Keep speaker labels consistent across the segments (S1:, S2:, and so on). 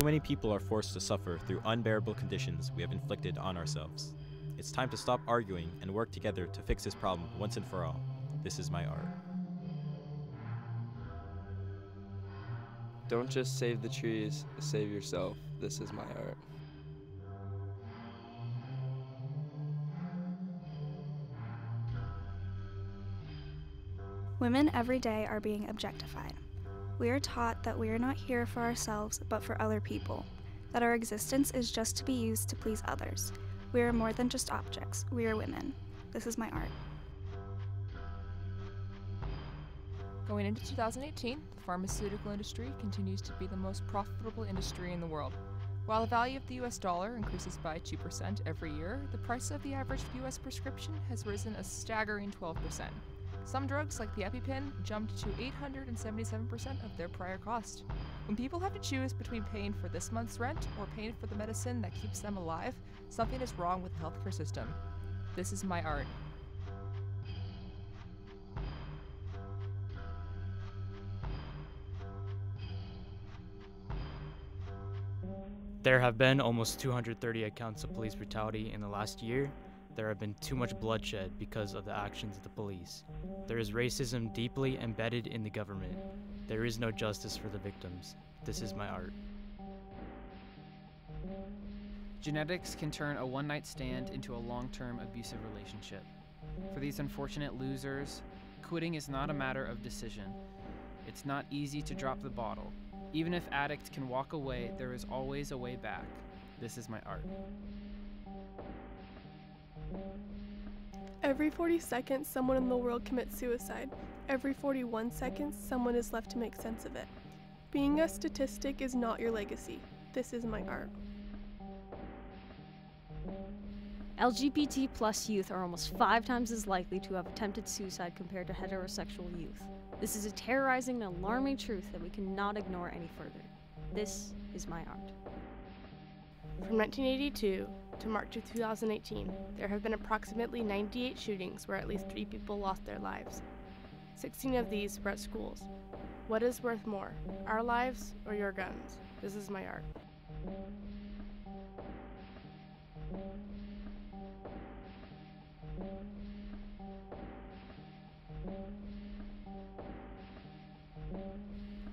S1: Too many people are forced to suffer through unbearable conditions we have inflicted on ourselves. It's time to stop arguing and work together to fix this problem once and for all. This is my art.
S2: Don't just save the trees, save yourself. This is my art.
S3: Women every day are being objectified. We are taught that we are not here for ourselves, but for other people, that our existence is just to be used to please others. We are more than just objects. We are women. This is my art.
S4: Going into 2018, the pharmaceutical industry continues to be the most profitable industry in the world. While the value of the US dollar increases by 2% every year, the price of the average US prescription has risen a staggering 12%. Some drugs, like the EpiPen, jumped to 877% of their prior cost. When people have to choose between paying for this month's rent or paying for the medicine that keeps them alive, something is wrong with the healthcare system. This is my art.
S5: There have been almost 230 accounts of police brutality in the last year. There have been too much bloodshed because of the actions of the police. There is racism deeply embedded in the government. There is no justice for the victims. This is my art.
S6: Genetics can turn a one-night stand into a long-term abusive relationship. For these unfortunate losers, quitting is not a matter of decision. It's not easy to drop the bottle. Even if addicts can walk away, there is always a way back. This is my art.
S7: Every 40 seconds, someone in the world commits suicide. Every 41 seconds, someone is left to make sense of it. Being a statistic is not your legacy. This is my art.
S8: LGBT plus youth are almost 5 times as likely to have attempted suicide compared to heterosexual youth. This is a terrorizing and alarming truth that we cannot ignore any further. This is my art.
S9: From 1982 to March of 2018, there have been approximately 98 shootings where at least 3 people lost their lives. 16 of these were at schools. What is worth more, our lives or your guns? This is my art.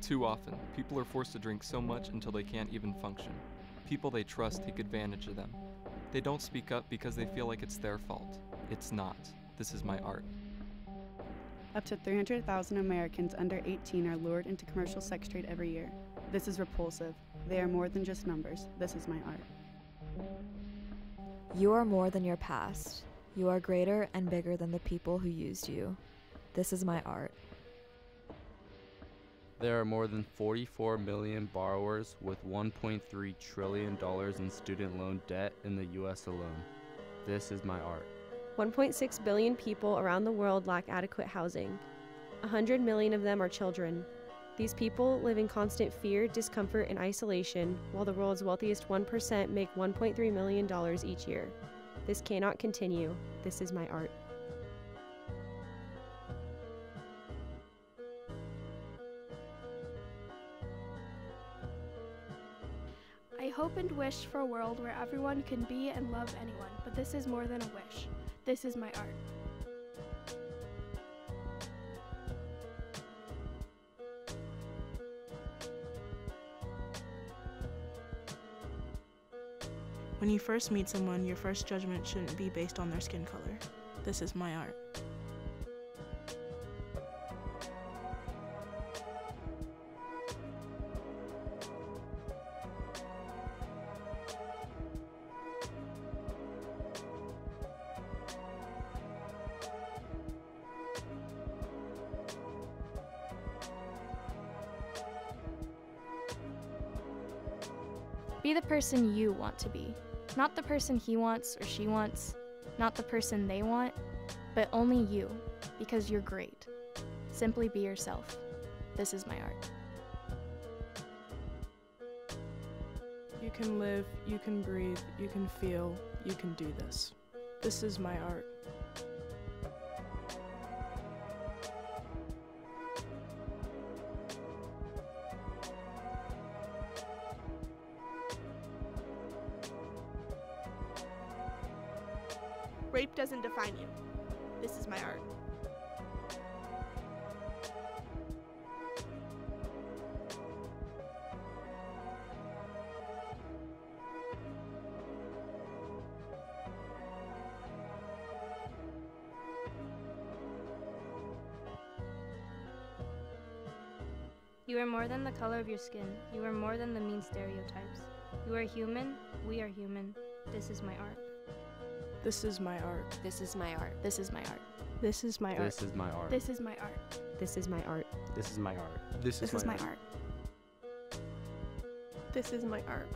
S10: Too often, people are forced to drink so much until they can't even function. People they trust take advantage of them. They don't speak up because they feel like it's their fault. It's not. This is my art.
S11: Up to 300,000 Americans under 18 are lured into commercial sex trade every year. This is repulsive. They are more than just numbers. This is my art.
S12: You are more than your past. You are greater and bigger than the people who used you. This is my art.
S13: There are more than 44 million borrowers with $1.3 trillion in student loan debt in the U.S. alone. This is my art.
S14: 1.6 billion people around the world lack adequate housing. 100 million of them are children. These people live in constant fear, discomfort, and isolation, while the world's wealthiest 1% make $1.3 million each year. This cannot continue. This is my art.
S3: I hope and wish for a world where everyone can be and love anyone, but this is more than a wish. This is my art.
S15: When you first meet someone, your first judgment shouldn't be based on their skin color. This is my art.
S3: Be the person you want to be. Not the person he wants or she wants, not the person they want, but only you, because you're great. Simply be yourself. This is my art.
S15: You can live, you can breathe, you can feel, you can do this. This is my art.
S16: Rape doesn't define you. This is my art.
S3: You are more than the color of your skin. You are more than the mean stereotypes. You are human. We are human. This is my art.
S15: This is my art.
S9: This is my art.
S3: This is my art.
S7: This is my art.
S13: This is my art.
S16: This is my art.
S14: This is my art.
S17: This is my art.
S9: This is my art.
S7: This is my art.